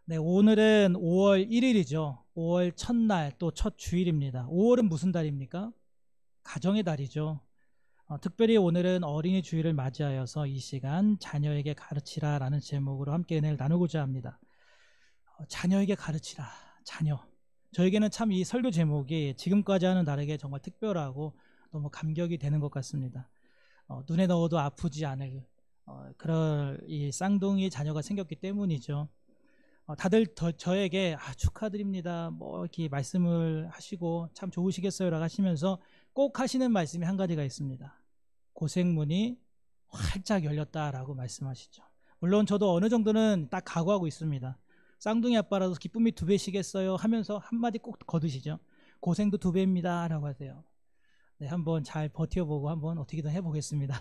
네, 오늘은 5월 1일이죠. 5월 첫날 또 첫 주일입니다. 5월은 무슨 달입니까? 가정의 달이죠. 특별히 오늘은 어린이 주일을 맞이하여서 이 시간 자녀에게 가르치라 라는 제목으로 함께 은혜를 나누고자 합니다. 자녀에게 가르치라, 자녀. 저에게는 참 이 설교 제목이 지금까지 하는 다르게 정말 특별하고 너무 감격이 되는 것 같습니다. 눈에 넣어도 아프지 않을 그럴 이 쌍둥이 자녀가 생겼기 때문이죠. 다들 저에게 축하드립니다 뭐 이렇게 말씀을 하시고 참 좋으시겠어요 라고 하시면서 꼭 하시는 말씀이 한 가지가 있습니다. 고생문이 활짝 열렸다라고 말씀하시죠. 물론 저도 어느 정도는 딱 각오하고 있습니다. 쌍둥이 아빠라서 기쁨이 2배시겠어요 하면서 한마디 꼭 거두시죠. 고생도 2배입니다 라고 하세요. 네, 한번 잘 버텨보고 한번 어떻게든 해보겠습니다.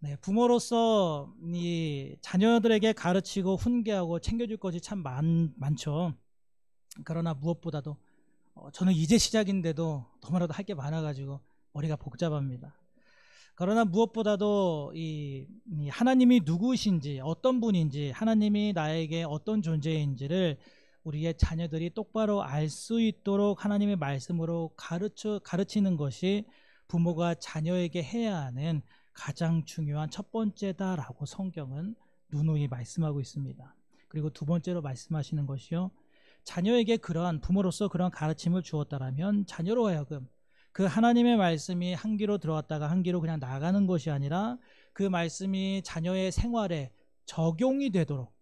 네, 부모로서 이 자녀들에게 가르치고 훈계하고 챙겨줄 것이 참 많죠. 그러나 무엇보다도 저는 이제 시작인데도 너무나도 할 게 많아가지고 머리가 복잡합니다. 그러나 무엇보다도 이 하나님이 누구신지, 어떤 분인지, 하나님이 나에게 어떤 존재인지를 우리의 자녀들이 똑바로 알 수 있도록 하나님의 말씀으로 가르치는 것이 부모가 자녀에게 해야 하는 가장 중요한 첫 번째다라고 성경은 누누이 말씀하고 있습니다. 그리고 두 번째로 말씀하시는 것이요, 자녀에게 그러한 부모로서 그러한 가르침을 주었다라면 자녀로 하여금 그 하나님의 말씀이 한 귀로 들어왔다가 한 귀로 그냥 나가는 것이 아니라 그 말씀이 자녀의 생활에 적용이 되도록,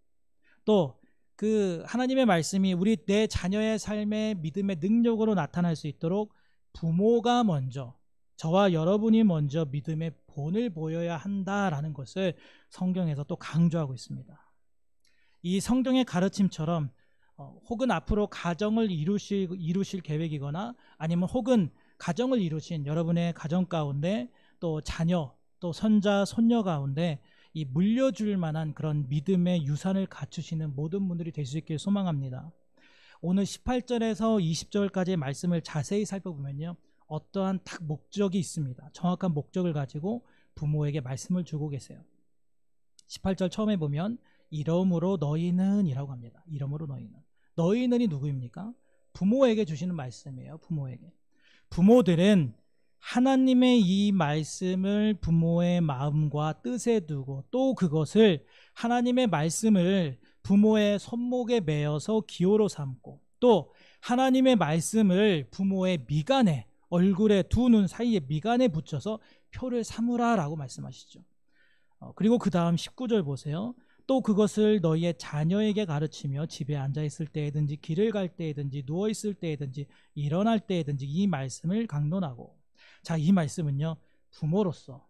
또 그 하나님의 말씀이 내 자녀의 삶의 믿음의 능력으로 나타날 수 있도록 부모가 먼저, 저와 여러분이 먼저 믿음의 본을 보여야 한다라는 것을 성경에서 또 강조하고 있습니다. 이 성경의 가르침처럼 혹은 앞으로 가정을 이루실 계획이거나 아니면 혹은 가정을 이루신 여러분의 가정 가운데 또 자녀, 또 손자, 손녀 가운데 이 물려줄 만한 그런 믿음의 유산을 갖추시는 모든 분들이 될 수 있길 소망합니다. 오늘 18절에서 20절까지의 말씀을 자세히 살펴보면요, 어떠한 딱 목적이 있습니다. 정확한 목적을 가지고 부모에게 말씀을 주고 계세요. 18절 처음에 보면 이러므로 너희는 이라고 합니다. 이러므로 너희는이 누구입니까? 부모에게 주시는 말씀이에요. 부모에게. 부모들은 하나님의 이 말씀을 부모의 마음과 뜻에 두고 또 그것을 하나님의 말씀을 부모의 손목에 매어서 기호로 삼고 또 하나님의 말씀을 부모의 미간에, 얼굴에 두 눈 사이에 미간에 붙여서 표를 삼으라 라고 말씀하시죠. 그리고 그 다음 19절 보세요. 또 그것을 너희의 자녀에게 가르치며 집에 앉아있을 때에든지 길을 갈 때에든지 누워있을 때에든지 일어날 때에든지 이 말씀을 강론하고. 자, 이 말씀은요, 부모로서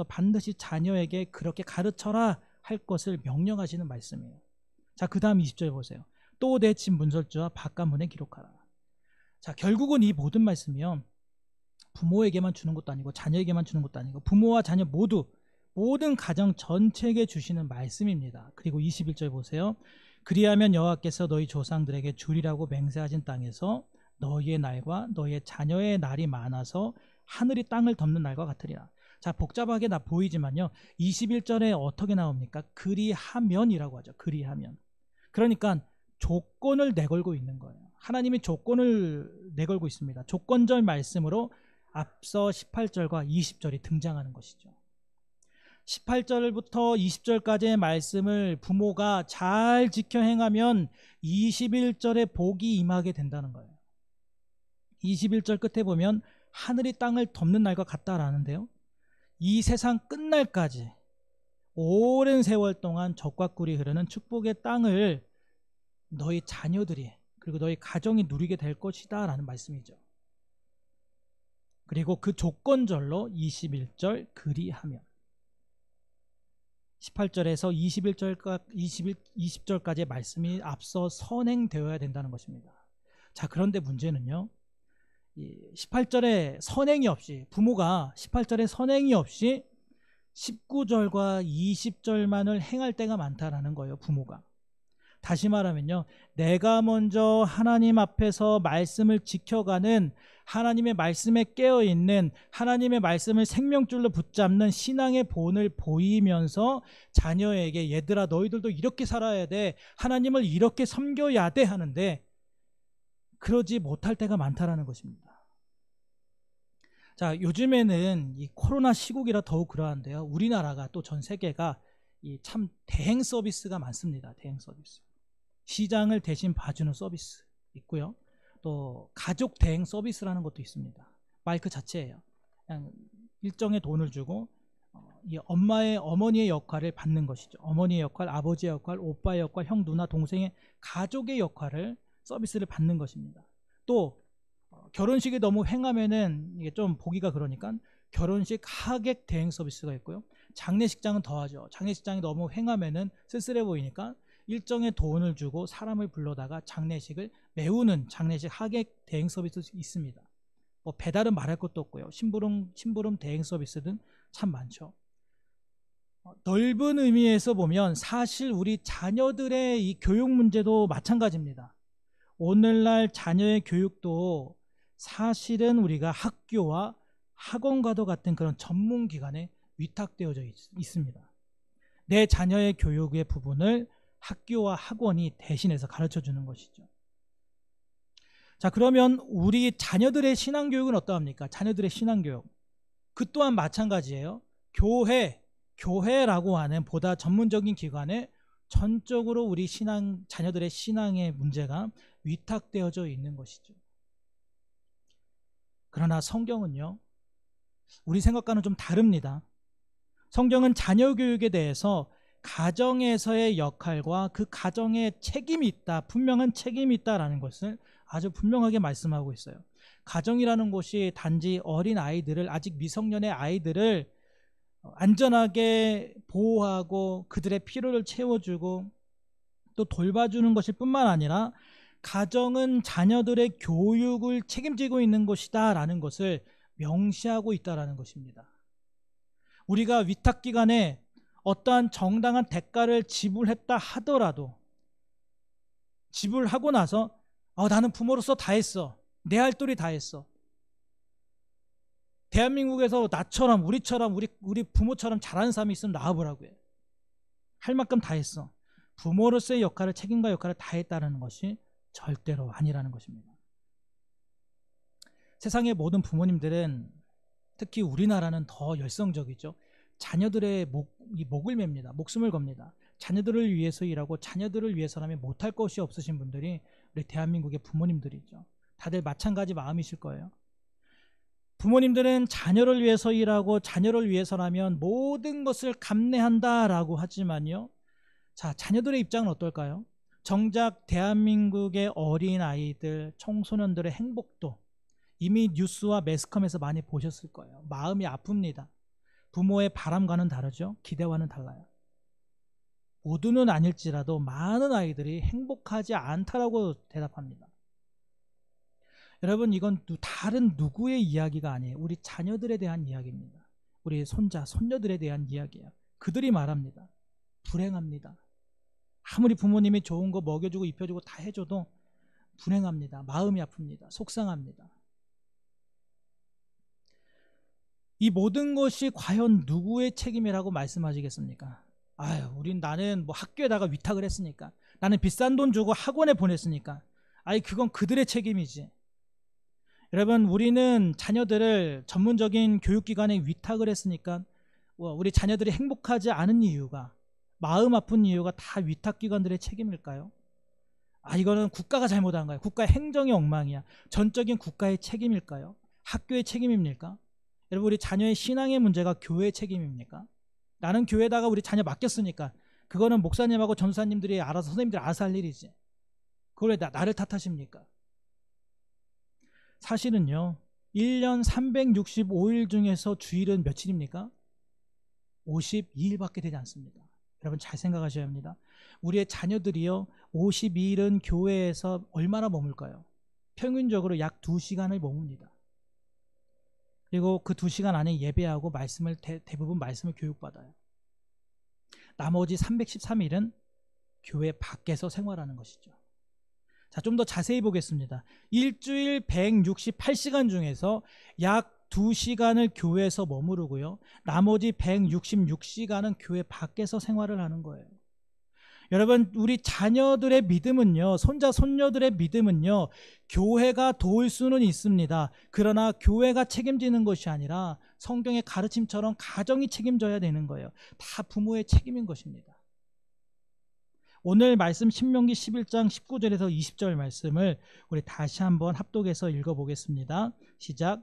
반드시 자녀에게 그렇게 가르쳐라 할 것을 명령하시는 말씀이에요. 자, 그 다음 20절 보세요. 또 내 집 문설주와 바깥문에 기록하라. 자, 결국은 이 모든 말씀이요, 부모에게만 주는 것도 아니고 자녀에게만 주는 것도 아니고 부모와 자녀 모두, 모든 가정 전체에게 주시는 말씀입니다. 그리고 21절 보세요. 그리하면 여호와께서 너희 조상들에게 주리라고 맹세하신 땅에서 너희의 날과 너희의 자녀의 날이 많아서 하늘이 땅을 덮는 날과 같으리라. 자, 복잡하게 보이지만요, 21절에 어떻게 나옵니까? 그리하면이라고 하죠. 그리하면. 그러니까 조건을 내걸고 있는 거예요. 하나님이 조건을 내걸고 있습니다. 조건절 말씀으로 앞서 18절과 20절이 등장하는 것이죠. 18절부터 20절까지의 말씀을 부모가 잘 지켜 행하면 21절에 복이 임하게 된다는 거예요. 21절 끝에 보면 하늘이 땅을 덮는 날과 같다라는데요, 이 세상 끝날까지 오랜 세월 동안 젖과 꿀이 흐르는 축복의 땅을 너희 자녀들이, 그리고 너희 가정이 누리게 될 것이다 라는 말씀이죠. 그리고 그 조건절로 21절 그리하면, 18절에서 20절까지의 말씀이 앞서 선행되어야 된다는 것입니다. 자, 그런데 문제는요, 18절에 선행이 없이, 부모가 18절에 선행이 없이 19절과 20절만을 행할 때가 많다라는 거예요. 부모가 다시 말하면요, 내가 먼저 하나님 앞에서 말씀을 지켜가는, 하나님의 말씀에 깨어있는, 하나님의 말씀을 생명줄로 붙잡는 신앙의 본을 보이면서 자녀에게 얘들아 너희들도 이렇게 살아야 돼, 하나님을 이렇게 섬겨야 돼 하는데 그러지 못할 때가 많다라는 것입니다. 자, 요즘에는 이 코로나 시국이라 더욱 그러한데요, 우리나라가 또 전 세계가 이 참 대행 서비스가 많습니다. 대행 서비스, 시장을 대신 봐주는 서비스 있고요, 또 가족 대행 서비스라는 것도 있습니다. 말 그 자체예요. 그냥 일정의 돈을 주고 이 어머니의 역할을 받는 것이죠. 어머니의 역할, 아버지의 역할, 오빠의 역할, 형, 누나, 동생의 가족의 역할을 서비스를 받는 것입니다. 또 결혼식이 너무 횡하면은 이게 좀 보기가 그러니까 결혼식 하객 대행 서비스가 있고요. 장례식장은 더하죠. 장례식장이 너무 횡하면은 쓸쓸해 보이니까 일정의 돈을 주고 사람을 불러다가 장례식을 메우는 장례식 하객 대행 서비스 있습니다. 뭐 배달은 말할 것도 없고요. 심부름 대행 서비스는 참 많죠. 넓은 의미에서 보면 사실 우리 자녀들의 이 교육 문제도 마찬가지입니다. 오늘날 자녀의 교육도 사실은 우리가 학교와 학원과도 같은 그런 전문기관에 위탁되어져 있습니다. 내 자녀의 교육의 부분을 학교와 학원이 대신해서 가르쳐주는 것이죠. 자, 그러면 우리 자녀들의 신앙교육은 어떠합니까? 자녀들의 신앙교육, 그 또한 마찬가지예요. 교회라고 하는 보다 전문적인 기관에 전적으로 우리 자녀들의 신앙의 문제가 위탁되어져 있는 것이죠. 그러나 성경은요, 우리 생각과는 좀 다릅니다. 성경은 자녀 교육에 대해서 가정에서의 역할과 그 가정에 책임이 있다, 분명한 책임이 있다라는 것을 아주 분명하게 말씀하고 있어요. 가정이라는 곳이 단지 어린 아이들을, 아직 미성년의 아이들을 안전하게 보호하고 그들의 필요를 채워주고 또 돌봐주는 것일 뿐만 아니라 가정은 자녀들의 교육을 책임지고 있는 것이다 라는 것을 명시하고 있다라는 것입니다. 우리가 위탁기관에 어떠한 정당한 대가를 지불했다 하더라도 지불하고 나서 나는 부모로서 다 했어, 내 할 도리 다 했어, 대한민국에서 나처럼 우리처럼 우리 부모처럼 잘하는 사람이 있으면 나와보라고 해. 할 만큼 다 했어. 부모로서의 역할을, 책임과 역할을 다 했다는 것이 절대로 아니라는 것입니다. 세상의 모든 부모님들은, 특히 우리나라는 더 열성적이죠. 자녀들의 목을 맵니다. 목숨을 겁니다. 자녀들을 위해서 일하고 자녀들을 위해서라면 못할 것이 없으신 분들이 우리 대한민국의 부모님들이죠. 다들 마찬가지 마음이실 거예요. 부모님들은 자녀를 위해서 일하고 자녀를 위해서라면 모든 것을 감내한다라고 하지만요, 자, 자녀들의 입장은 어떨까요? 정작 대한민국의 어린아이들, 청소년들의 행복도 이미 뉴스와 매스컴에서 많이 보셨을 거예요. 마음이 아픕니다. 부모의 바람과는 다르죠. 기대와는 달라요. 모두는 아닐지라도 많은 아이들이 행복하지 않다라고 대답합니다. 여러분, 이건 다른 누구의 이야기가 아니에요. 우리 자녀들에 대한 이야기입니다. 우리 손자, 손녀들에 대한 이야기예요. 그들이 말합니다. 불행합니다. 아무리 부모님이 좋은 거 먹여주고 입혀주고 다 해줘도 불행합니다. 마음이 아픕니다. 속상합니다. 이 모든 것이 과연 누구의 책임이라고 말씀하시겠습니까? 나는 뭐 학교에다가 위탁을 했으니까, 나는 비싼 돈 주고 학원에 보냈으니까, 그건 그들의 책임이지. 여러분, 우리는 자녀들을 전문적인 교육기관에 위탁을 했으니까 우리 자녀들이 행복하지 않은 이유가, 마음 아픈 이유가 다 위탁기관들의 책임일까요? 이거는 국가가 잘못한 거예요. 국가의 행정이 엉망이야. 전적인 국가의 책임일까요? 학교의 책임입니까? 여러분, 우리 자녀의 신앙의 문제가 교회의 책임입니까? 나는 교회에다가 우리 자녀 맡겼으니까 그거는 목사님하고 전도사님들이 알아서, 선생님들이 알아서 할 일이지. 그걸 왜 나를 탓하십니까? 사실은요, 1년 365일 중에서 주일은 며칠입니까? 52일밖에 되지 않습니다. 여러분, 잘 생각하셔야 합니다. 우리의 자녀들이요, 52일은 교회에서 얼마나 머물까요? 평균적으로 약 2시간을 머뭅니다. 그리고 그 2시간 안에 예배하고 대부분 말씀을 교육받아요. 나머지 313일은 교회 밖에서 생활하는 것이죠. 자, 좀 더 자세히 보겠습니다. 일주일 168시간 중에서 약 2시간을 교회에서 머무르고요. 나머지 166시간은 교회 밖에서 생활을 하는 거예요. 여러분, 우리 자녀들의 믿음은요, 손자 손녀들의 믿음은요, 교회가 도울 수는 있습니다. 그러나 교회가 책임지는 것이 아니라 성경의 가르침처럼 가정이 책임져야 되는 거예요. 다 부모의 책임인 것입니다. 오늘 말씀 신명기 11장 19절에서 20절 말씀을 우리 다시 한번 합독해서 읽어보겠습니다. 시작.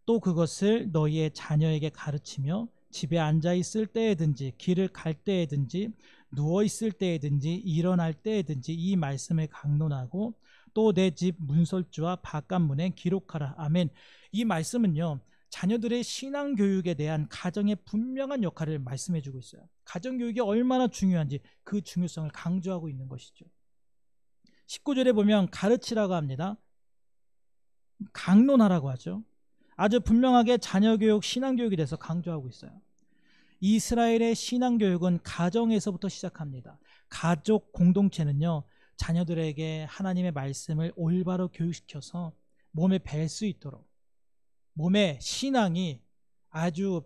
또 그것을 너희의 자녀에게 가르치며 집에 앉아 있을 때에든지 길을 갈 때에든지 누워 있을 때에든지 일어날 때에든지 이 말씀을 강론하고 또 내 집 문설주와 바깥문에 기록하라. 아멘. 이 말씀은요, 자녀들의 신앙교육에 대한 가정의 분명한 역할을 말씀해 주고 있어요. 가정교육이 얼마나 중요한지 그 중요성을 강조하고 있는 것이죠. 19절에 보면 가르치라고 합니다. 강론하라고 하죠. 아주 분명하게 자녀교육, 신앙교육에 대해서 강조하고 있어요. 이스라엘의 신앙교육은 가정에서부터 시작합니다. 가족 공동체는요, 자녀들에게 하나님의 말씀을 올바로 교육시켜서 몸에 뵐 수 있도록, 몸에 신앙이 아주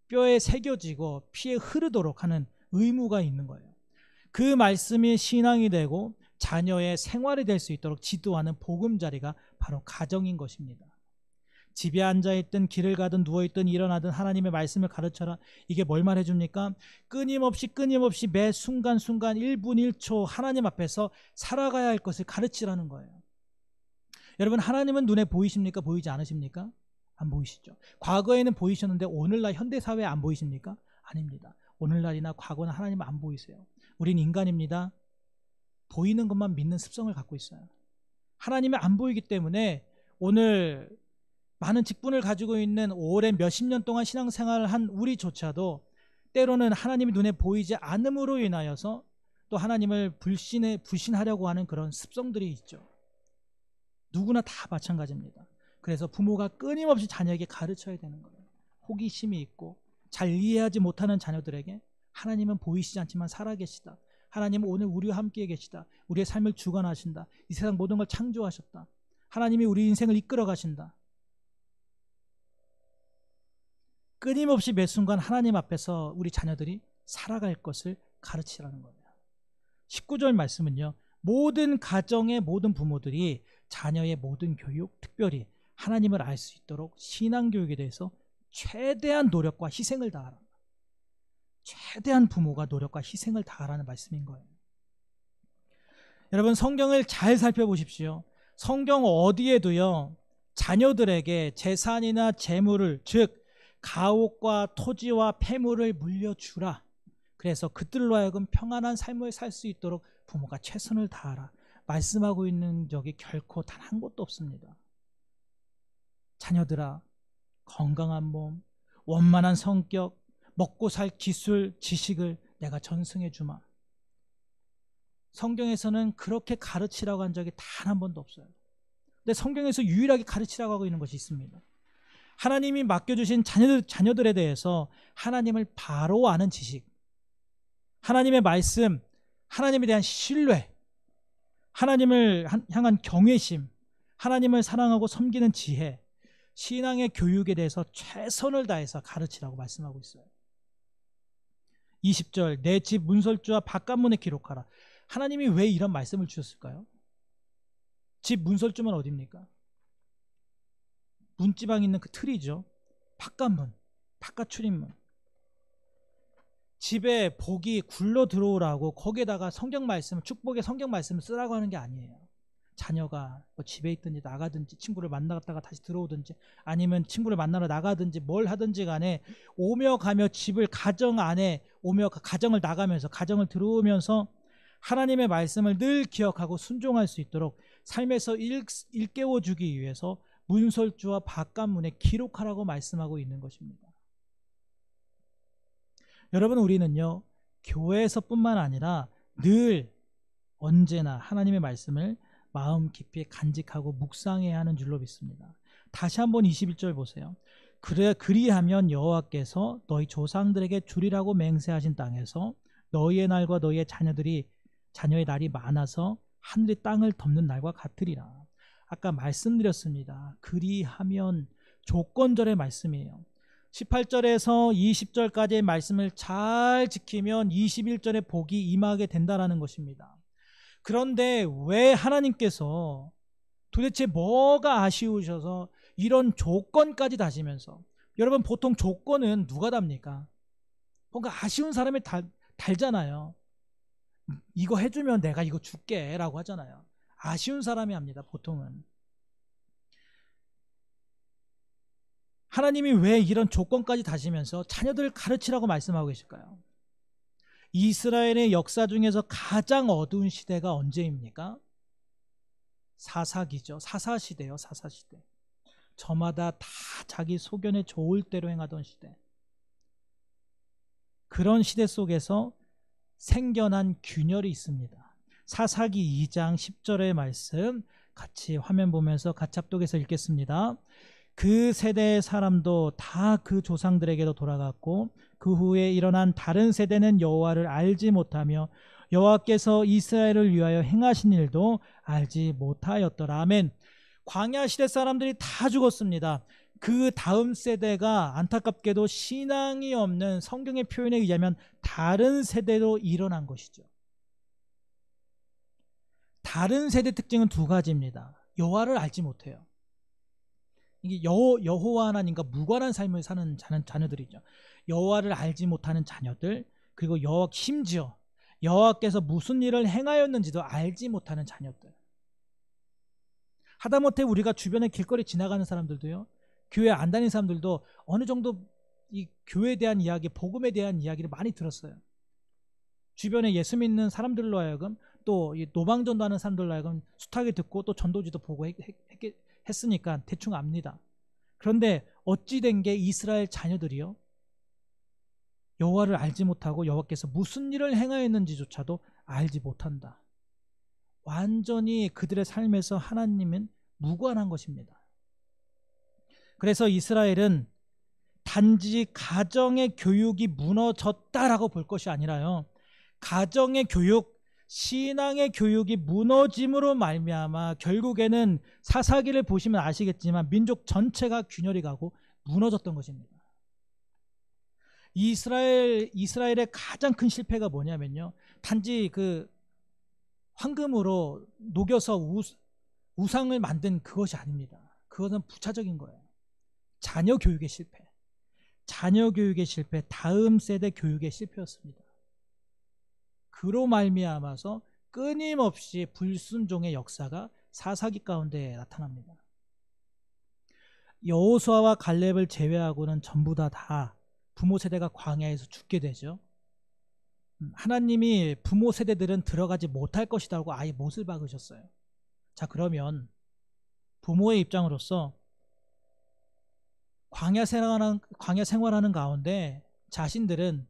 뼈에 새겨지고 피에 흐르도록 하는 의무가 있는 거예요. 그 말씀이 신앙이 되고 자녀의 생활이 될 수 있도록 지도하는 보금자리가 바로 가정인 것입니다. 집에 앉아있든 길을 가든 누워있든 일어나든 하나님의 말씀을 가르쳐라. 이게 뭘 말해줍니까? 끊임없이 매 순간순간 1분 1초 하나님 앞에서 살아가야 할 것을 가르치라는 거예요. 여러분, 하나님은 눈에 보이십니까? 보이지 않으십니까? 안 보이시죠? 과거에는 보이셨는데 오늘날 현대사회에 안 보이십니까? 아닙니다. 오늘날이나 과거나 하나님은 안 보이세요. 우린 인간입니다. 보이는 것만 믿는 습성을 갖고 있어요. 하나님이 안 보이기 때문에 오늘 많은 직분을 가지고 있는 오래 몇십 년 동안 신앙생활을 한 우리조차도 때로는 하나님이 눈에 보이지 않음으로 인하여서 또 하나님을 불신하려고 하는 그런 습성들이 있죠. 누구나 다 마찬가지입니다. 그래서 부모가 끊임없이 자녀에게 가르쳐야 되는 거예요. 호기심이 있고 잘 이해하지 못하는 자녀들에게 하나님은 보이시지 않지만 살아계시다. 하나님은 오늘 우리와 함께 계시다. 우리의 삶을 주관하신다. 이 세상 모든 걸 창조하셨다. 하나님이 우리 인생을 이끌어 가신다. 끊임없이 매 순간 하나님 앞에서 우리 자녀들이 살아갈 것을 가르치라는 거예요. 19절 말씀은요, 모든 가정의 모든 부모들이 자녀의 모든 교육, 특별히 하나님을 알 수 있도록 신앙교육에 대해서 최대한 노력과 희생을 다하라. 최대한 부모가 노력과 희생을 다하라는 말씀인 거예요. 여러분, 성경을 잘 살펴보십시오. 성경 어디에도요, 자녀들에게 재산이나 재물을, 즉 가옥과 토지와 폐물을 물려주라. 그래서 그들로 하여금 평안한 삶을 살 수 있도록 부모가 최선을 다하라. 말씀하고 있는 적이 결코 단 한 곳도 없습니다. 자녀들아, 건강한 몸, 원만한 성격, 먹고 살 기술, 지식을 내가 전승해 주마. 성경에서는 그렇게 가르치라고 한 적이 단 한 번도 없어요. 근데 성경에서 유일하게 가르치라고 하고 있는 것이 있습니다. 하나님이 맡겨주신 자녀들에 대해서 하나님을 바로 아는 지식, 하나님의 말씀, 하나님에 대한 신뢰, 하나님을 향한 경외심, 하나님을 사랑하고 섬기는 지혜, 신앙의 교육에 대해서 최선을 다해서 가르치라고 말씀하고 있어요. 20절, 내 집 문설주와 바깥문에 기록하라. 하나님이 왜 이런 말씀을 주셨을까요? 집 문설주면 어디입니까? 문지방에 있는 그 틀이죠. 바깥문, 바깥 출입문. 집에 복이 굴러 들어오라고 거기에다가 성경 말씀, 축복의 성경 말씀을 쓰라고 하는 게 아니에요. 자녀가 뭐 집에 있든지 나가든지 친구를 만나갔다가 다시 들어오든지 아니면 친구를 만나러 나가든지 뭘 하든지 간에 오며 가며 집을 가정 안에 오며 가정을 나가면서 가정을 들어오면서 하나님의 말씀을 늘 기억하고 순종할 수 있도록 삶에서 일깨워주기 위해서 문설주와 바깥문에 기록하라고 말씀하고 있는 것입니다. 여러분, 우리는요, 교회에서뿐만 아니라 늘 언제나 하나님의 말씀을 마음 깊이 간직하고 묵상해야 하는 줄로 믿습니다. 다시 한번 21절 보세요. 그리하면 여호와께서 너희 조상들에게 주리라고 맹세하신 땅에서 너희의 날과 너희의 자녀의 날이 많아서 하늘이 땅을 덮는 날과 같으리라. 아까 말씀드렸습니다. 그리하면 조건절의 말씀이에요. 18절에서 20절까지의 말씀을 잘 지키면 21절의 복이 임하게 된다라는 것입니다. 그런데 왜 하나님께서 도대체 뭐가 아쉬우셔서 이런 조건까지 다시면서, 여러분 보통 조건은 누가 답니까? 뭔가 아쉬운 사람이 달잖아요. 이거 해주면 내가 이거 줄게 라고 하잖아요. 아쉬운 사람이 합니다, 보통은. 하나님이 왜 이런 조건까지 다시면서 자녀들을 가르치라고 말씀하고 계실까요? 이스라엘의 역사 중에서 가장 어두운 시대가 언제입니까? 사사기죠. 사사시대요. 사사시대. 저마다 다 자기 소견에 좋을 대로 행하던 시대. 그런 시대 속에서 생겨난 균열이 있습니다. 사사기 2장 10절의 말씀 같이 화면 보면서 같이 합독해서 읽겠습니다. 그 세대의 사람도 다 그 조상들에게도 돌아갔고 그 후에 일어난 다른 세대는 여호와를 알지 못하며 여호와께서 이스라엘을 위하여 행하신 일도 알지 못하였더라. 아멘. 광야 시대 사람들이 다 죽었습니다. 그 다음 세대가 안타깝게도 신앙이 없는, 성경의 표현에 의하면 다른 세대로 일어난 것이죠. 다른 세대 특징은 두 가지입니다. 여호와를 알지 못해요. 이게 여호와 하나님과 무관한 삶을 사는 자녀들이죠. 여호와를 알지 못하는 자녀들, 그리고 심지어 여호와께서 무슨 일을 행하였는지도 알지 못하는 자녀들. 하다못해 우리가 주변에 길거리 지나가는 사람들도요, 교회 안 다니는 사람들도 어느 정도 이 교회에 대한 이야기, 복음에 대한 이야기를 많이 들었어요. 주변에 예수 믿는 사람들로 하여금, 또 노방전도 하는 사람들로 하여금 수탁을 듣고 또 전도지도 보고 했으니까 대충 압니다. 그런데 어찌 된 게 이스라엘 자녀들이요, 여호와를 알지 못하고 여호와께서 무슨 일을 행하였는지조차도 알지 못한다. 완전히 그들의 삶에서 하나님은 무관한 것입니다. 그래서 이스라엘은 단지 가정의 교육이 무너졌다라고 볼 것이 아니라요, 가정의 교육, 신앙의 교육이 무너짐으로 말미암아 결국에는 사사기를 보시면 아시겠지만 민족 전체가 균열이 가고 무너졌던 것입니다. 이스라엘의 가장 큰 실패가 뭐냐면요, 단지 그 황금으로 녹여서 우상을 만든 그것이 아닙니다. 그것은 부차적인 거예요. 자녀 교육의 실패, 다음 세대 교육의 실패였습니다. 그로 말미암아서 끊임없이 불순종의 역사가 사사기 가운데 나타납니다. 여호수아와 갈렙을 제외하고는 전부 다 부모 세대가 광야에서 죽게 되죠. 하나님이 부모 세대들은 들어가지 못할 것이라고 아예 못을 박으셨어요. 자, 그러면 부모의 입장으로서 광야 생활하는 가운데 자신들은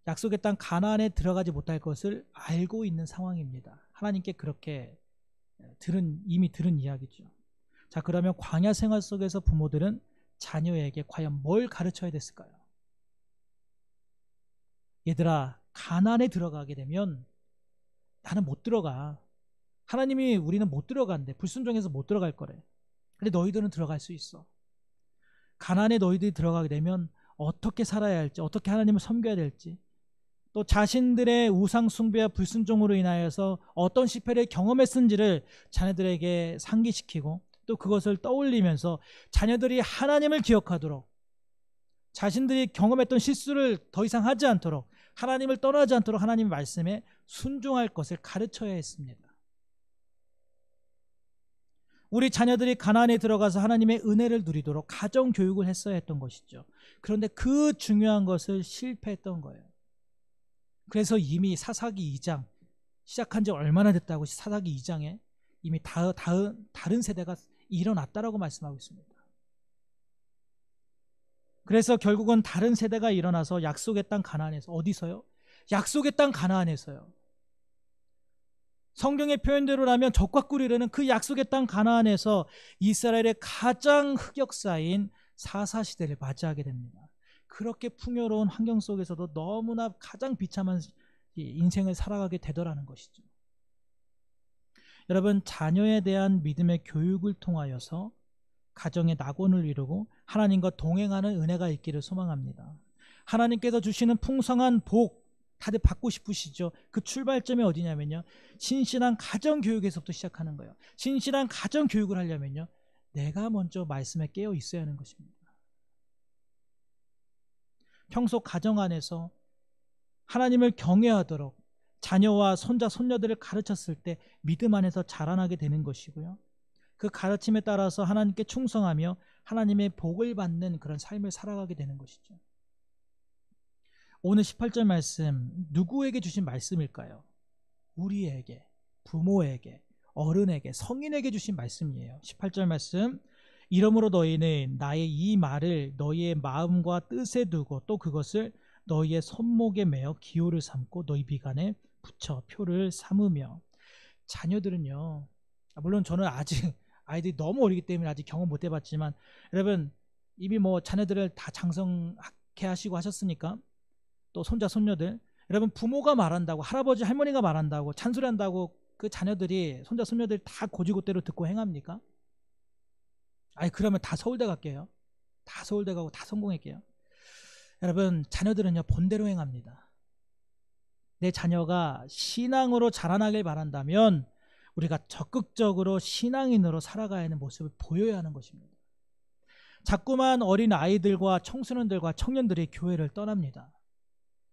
약속의 땅 가나안에 들어가지 못할 것을 알고 있는 상황입니다. 하나님께 그렇게 이미 들은 이야기죠. 자, 그러면 광야 생활 속에서 부모들은 자녀에게 과연 뭘 가르쳐야 됐을까요? 얘들아, 가나안에 들어가게 되면 나는 못 들어가. 하나님이 우리는 못 들어간대. 불순종해서 못 들어갈 거래. 근데 너희들은 들어갈 수 있어. 가나안에 너희들이 들어가게 되면 어떻게 살아야 할지, 어떻게 하나님을 섬겨야 될지, 또 자신들의 우상 숭배와 불순종으로 인하여서 어떤 실패를 경험했는지를 자녀들에게 상기시키고, 또 그것을 떠올리면서 자녀들이 하나님을 기억하도록, 자신들이 경험했던 실수를 더 이상 하지 않도록, 하나님을 떠나지 않도록 하나님의 말씀에 순종할 것을 가르쳐야 했습니다. 우리 자녀들이 가나안에 들어가서 하나님의 은혜를 누리도록 가정 교육을 했어야 했던 것이죠. 그런데 그 중요한 것을 실패했던 거예요. 그래서 이미 사사기 2장 시작한 지 얼마나 됐다고 사사기 2장에 이미 다른 세대가 일어났다라고 말씀하고 있습니다. 그래서 결국은 다른 세대가 일어나서 약속의 땅 가나안에서, 어디서요? 약속의 땅 가나안에서요. 성경의 표현대로라면 적과 꿀이라는 그 약속의 땅 가나안에서 이스라엘의 가장 흑역사인 사사시대를 맞이하게 됩니다. 그렇게 풍요로운 환경 속에서도 너무나 가장 비참한 인생을 살아가게 되더라는 것이죠. 여러분, 자녀에 대한 믿음의 교육을 통하여서 가정의 낙원을 이루고 하나님과 동행하는 은혜가 있기를 소망합니다. 하나님께서 주시는 풍성한 복 다들 받고 싶으시죠? 그 출발점이 어디냐면요, 신실한 가정교육에서부터 시작하는 거예요. 신실한 가정교육을 하려면요, 내가 먼저 말씀에 깨어 있어야 하는 것입니다. 평소 가정 안에서 하나님을 경외하도록 자녀와 손자, 손녀들을 가르쳤을 때 믿음 안에서 자라나게 되는 것이고요, 그 가르침에 따라서 하나님께 충성하며 하나님의 복을 받는 그런 삶을 살아가게 되는 것이죠. 오늘 18절 말씀, 누구에게 주신 말씀일까요? 우리에게, 부모에게, 어른에게, 성인에게 주신 말씀이에요. 18절 말씀, 이러므로 너희는 나의 이 말을 너희의 마음과 뜻에 두고 또 그것을 너희의 손목에 매어 기호를 삼고 너희 비간에 붙여 표를 삼으며. 자녀들은요, 물론 저는 아직 아이들이 너무 어리기 때문에 아직 경험 못 해봤지만, 여러분 이미 뭐 자녀들을 다 장성케 하시고 하셨으니까, 또 손자 손녀들, 여러분 부모가 말한다고, 할아버지 할머니가 말한다고, 찬소리한다고 그 자녀들이, 손자 손녀들이 다 고지고대로 듣고 행합니까? 아니, 그러면 다 서울대 갈게요. 다 서울대 가고 다 성공할게요. 여러분, 자녀들은요 본대로 행합니다. 내 자녀가 신앙으로 자라나길 바란다면 우리가 적극적으로 신앙인으로 살아가야 하는 모습을 보여야 하는 것입니다. 자꾸만 어린 아이들과 청소년들과 청년들이 교회를 떠납니다.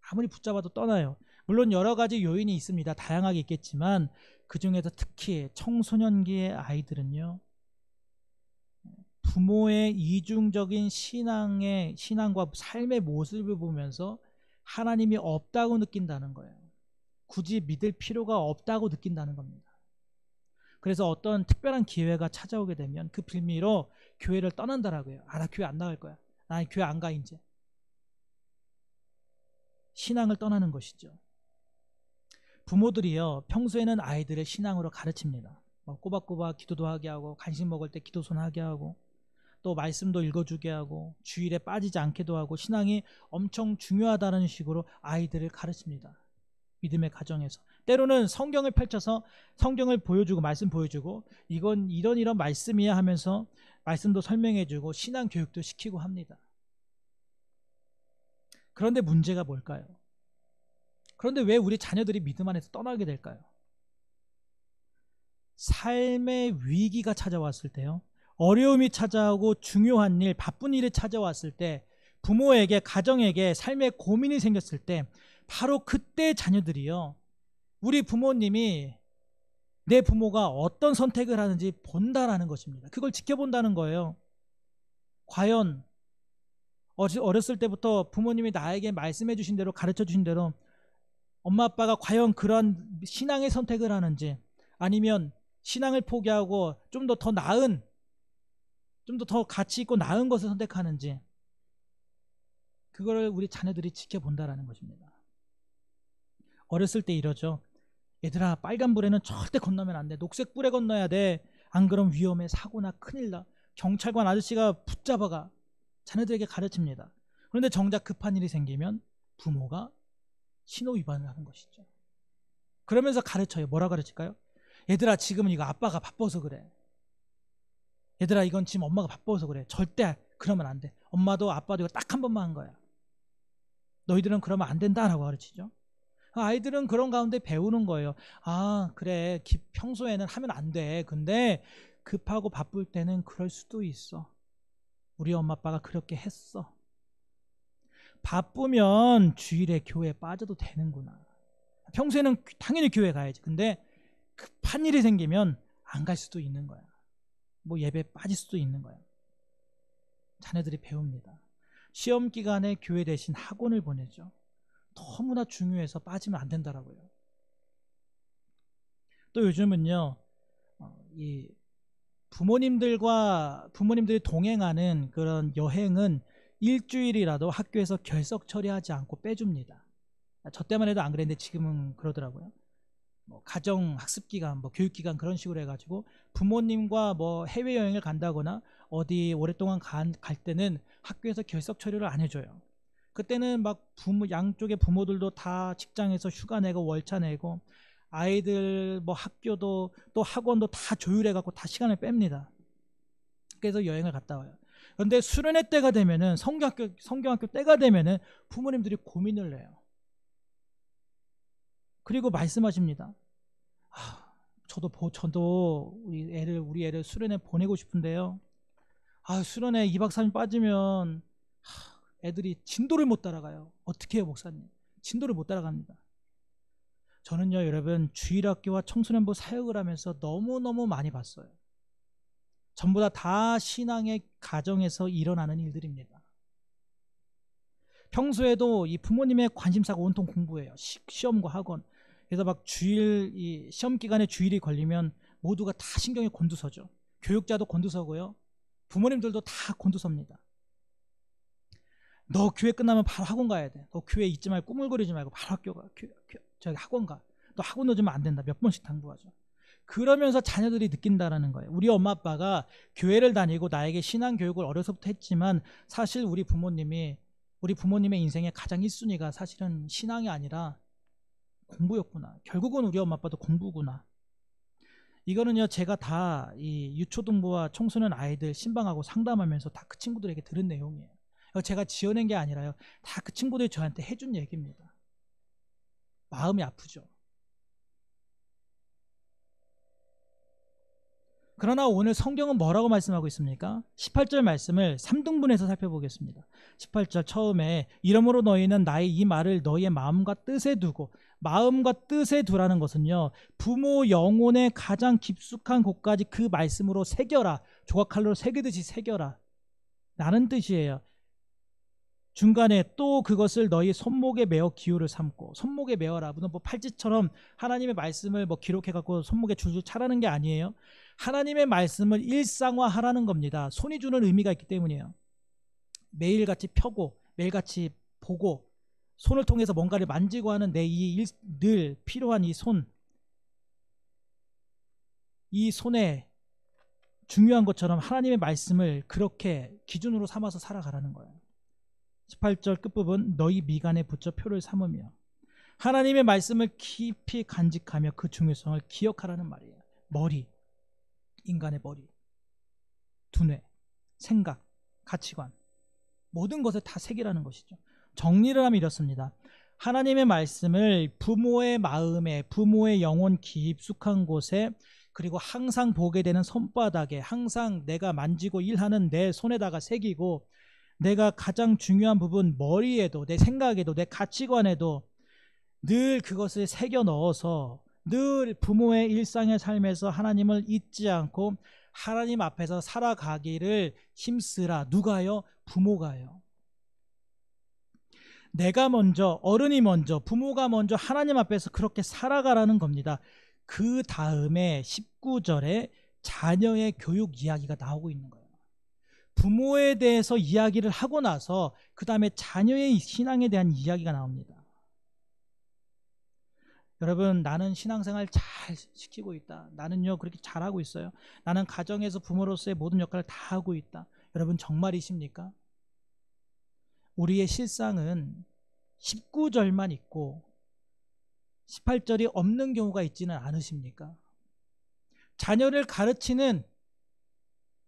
아무리 붙잡아도 떠나요. 물론 여러 가지 요인이 있습니다. 다양하게 있겠지만 그 중에서 특히 청소년기의 아이들은요, 부모의 이중적인 신앙과 삶의 모습을 보면서 하나님이 없다고 느낀다는 거예요. 굳이 믿을 필요가 없다고 느낀다는 겁니다. 그래서 어떤 특별한 기회가 찾아오게 되면 그 빌미로 교회를 떠난다라고 해요. 나 교회 안 나갈 거야. 나 교회 안 가 이제. 신앙을 떠나는 것이죠. 부모들이요, 평소에는 아이들을 신앙으로 가르칩니다. 꼬박꼬박 기도도 하게 하고, 간식 먹을 때 기도손 하게 하고, 또 말씀도 읽어주게 하고, 주일에 빠지지 않게도 하고, 신앙이 엄청 중요하다는 식으로 아이들을 가르칩니다. 믿음의 가정에서. 때로는 성경을 펼쳐서 성경을 보여주고, 말씀 보여주고, 이건 이런 말씀이야 하면서 말씀도 설명해주고 신앙 교육도 시키고 합니다. 그런데 문제가 뭘까요? 그런데 왜 우리 자녀들이 믿음 안에서 떠나게 될까요? 삶의 위기가 찾아왔을 때요, 어려움이 찾아오고 중요한 일, 바쁜 일이 찾아왔을 때, 부모에게, 가정에게 삶의 고민이 생겼을 때, 바로 그때 자녀들이요, 우리 부모님이, 내 부모가 어떤 선택을 하는지 본다라는 것입니다. 그걸 지켜본다는 거예요. 과연 어렸을 때부터 부모님이 나에게 말씀해 주신 대로, 가르쳐 주신 대로 엄마 아빠가 과연 그런 신앙의 선택을 하는지, 아니면 신앙을 포기하고 좀 더 나은, 좀 더 가치 있고 나은 것을 선택하는지, 그거를 우리 자녀들이 지켜본다라는 것입니다. 어렸을 때 이러죠. 얘들아, 빨간불에는 절대 건너면 안 돼. 녹색불에 건너야 돼. 안 그럼 위험해. 사고나 큰일 나. 경찰관 아저씨가 붙잡아가. 자녀들에게 가르칩니다. 그런데 정작 급한 일이 생기면 부모가 신호 위반을 하는 것이죠. 그러면서 가르쳐요. 뭐라 가르칠까요? 얘들아, 지금은 이거 아빠가 바빠서 그래. 얘들아, 이건 지금 엄마가 바빠서 그래. 절대 그러면 안 돼. 엄마도 아빠도 이거 딱 한 번만 한 거야. 너희들은 그러면 안 된다라고 가르치죠. 아이들은 그런 가운데 배우는 거예요. 아, 그래, 평소에는 하면 안 돼. 근데 급하고 바쁠 때는 그럴 수도 있어. 우리 엄마 아빠가 그렇게 했어. 바쁘면 주일에 교회에 빠져도 되는구나. 평소에는 당연히 교회 가야지. 근데 급한 일이 생기면 안 갈 수도 있는 거야. 뭐 예배 빠질 수도 있는 거야. 자녀들이 배웁니다. 시험 기간에 교회 대신 학원을 보내죠. 너무나 중요해서 빠지면 안 된다라고요. 또 요즘은요, 이 부모님들이 동행하는 그런 여행은 일주일이라도 학교에서 결석 처리하지 않고 빼줍니다. 저 때만 해도 안 그랬는데 지금은 그러더라고요. 가정 학습기간, 교육기간 그런 식으로 해가지고 부모님과 해외여행을 간다거나 어디 오랫동안 갈 때는 학교에서 결석 처리를 안 해줘요. 그때는 양쪽의 부모들도 다 직장에서 휴가 내고 월차 내고 아이들 뭐 학교도 또 학원도 다 조율해 갖고 다 시간을 뺍니다. 그래서 여행을 갔다 와요. 그런데 수련회 때가 되면은 성경학교 때가 되면은 부모님들이 고민을 해요. 그리고 말씀하십니다. 저도 우리 애를 수련회 보내고 싶은데요. 수련회 2박 3일 빠지면 애들이 진도를 못 따라가요. 어떻게 해요, 목사님? 진도를 못 따라갑니다. 저는요, 여러분, 주일학교와 청소년부 사역을 하면서 너무너무 많이 봤어요. 전부 다 신앙의 가정에서 일어나는 일들입니다. 평소에도 이 부모님의 관심사가 온통 공부예요. 시험과 학원. 그래서 막 이 시험 기간에 주일이 걸리면 모두가 다 신경이 곤두서죠. 교육자도 곤두서고요. 부모님들도 다 곤두섭니다. 너 교회 끝나면 바로 학원 가야 돼. 너 교회 있지 말고 꾸물거리지 말고 바로 학교 가. 저기 학원 가. 너 학원 넣어주면 안 된다. 몇 번씩 당부하죠. 그러면서 자녀들이 느낀다라는 거예요. 우리 엄마 아빠가 교회를 다니고 나에게 신앙 교육을 어려서부터 했지만 사실 우리 부모님의 인생의 가장 1순위가 사실은 신앙이 아니라 공부였구나. 결국은 우리 엄마 아빠도 공부구나. 이거는요, 제가 다 이 유초등부와 청소년 아이들 신방하고 상담하면서 다 그 친구들에게 들은 내용이에요. 제가 지어낸 게 아니라요, 다 그 친구들이 저한테 해준 얘기입니다. 마음이 아프죠. 그러나 오늘 성경은 뭐라고 말씀하고 있습니까? 18절 말씀을 3등분해서 살펴보겠습니다. 18절 처음에 이러므로 너희는 나의 이 말을 너희의 마음과 뜻에 두고, 마음과 뜻에 두라는 것은요, 부모 영혼의 가장 깊숙한 곳까지 그 말씀으로 새겨라. 조각칼로 새기듯이 새겨라 라는 뜻이에요. 중간에 또 그것을 너희 손목에 메어 기호를 삼고, 손목에 메어라. 무슨 뭐 팔찌처럼 하나님의 말씀을 뭐 기록해갖고 손목에 줄줄 차라는 게 아니에요. 하나님의 말씀을 일상화하라는 겁니다. 손이 주는 의미가 있기 때문이에요. 매일같이 펴고 매일같이 보고 손을 통해서 뭔가를 만지고 하는 내 늘 필요한 이 손에 중요한 것처럼 하나님의 말씀을 그렇게 기준으로 삼아서 살아가라는 거예요. 18절 끝부분 너희 미간에 붙여 표를 삼으며, 하나님의 말씀을 깊이 간직하며 그 중요성을 기억하라는 말이에요. 머리, 인간의 머리, 두뇌, 생각, 가치관, 모든 것을 다 새기라는 것이죠. 정리를 하면 이렇습니다. 하나님의 말씀을 부모의 마음에, 부모의 영혼 깊숙한 곳에, 그리고 항상 보게 되는 손바닥에, 항상 내가 만지고 일하는 내 손에다가 새기고, 내가 가장 중요한 부분 머리에도, 내 생각에도, 내 가치관에도 늘 그것을 새겨 넣어서 늘 부모의 일상의 삶에서 하나님을 잊지 않고 하나님 앞에서 살아가기를 힘쓰라. 누가요? 부모가요. 내가 먼저, 어른이 먼저, 부모가 먼저 하나님 앞에서 그렇게 살아가라는 겁니다. 그 다음에 19절에 자녀의 교육 이야기가 나오고 있는 거예요. 부모에 대해서 이야기를 하고 나서 그 다음에 자녀의 신앙에 대한 이야기가 나옵니다. 여러분, 나는 신앙생활 잘 시키고 있다. 나는요 그렇게 잘하고 있어요. 나는 가정에서 부모로서의 모든 역할을 다 하고 있다. 여러분, 정말이십니까? 우리의 실상은 19절만 있고 18절이 없는 경우가 있지는 않으십니까? 자녀를 가르치는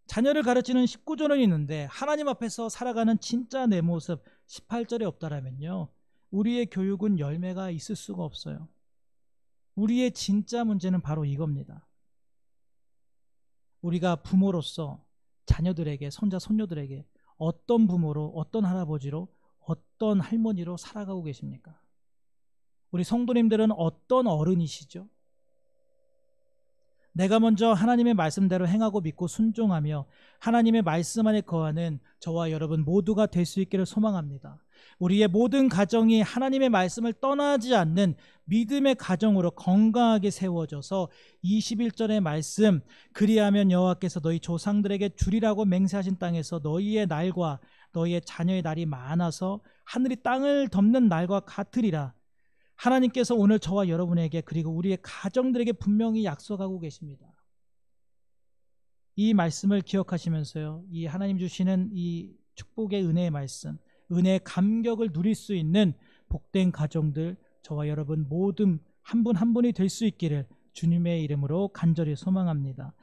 19절은 있는데 하나님 앞에서 살아가는 진짜 내 모습 18절에 없다라면요, 우리의 교육은 열매가 있을 수가 없어요. 우리의 진짜 문제는 바로 이겁니다. 우리가 부모로서 자녀들에게, 손자 손녀들에게 어떤 부모로, 어떤 할아버지로, 어떤 할머니로 살아가고 계십니까? 우리 성도님들은 어떤 어른이시죠? 내가 먼저 하나님의 말씀대로 행하고 믿고 순종하며 하나님의 말씀 안에 거하는 저와 여러분 모두가 될 수 있기를 소망합니다. 우리의 모든 가정이 하나님의 말씀을 떠나지 않는 믿음의 가정으로 건강하게 세워져서 21절의 말씀, 그리하면 여호와께서 너희 조상들에게 주리라고 맹세하신 땅에서 너희의 날과 너희의 자녀의 날이 많아서 하늘이 땅을 덮는 날과 같으리라. 하나님께서 오늘 저와 여러분에게, 그리고 우리의 가정들에게 분명히 약속하고 계십니다. 이 말씀을 기억하시면서요, 이 하나님 주시는 이 축복의 은혜의 말씀, 은혜의 감격을 누릴 수 있는 복된 가정들, 저와 여러분 모두 한 분 한 분이 될 수 있기를 주님의 이름으로 간절히 소망합니다.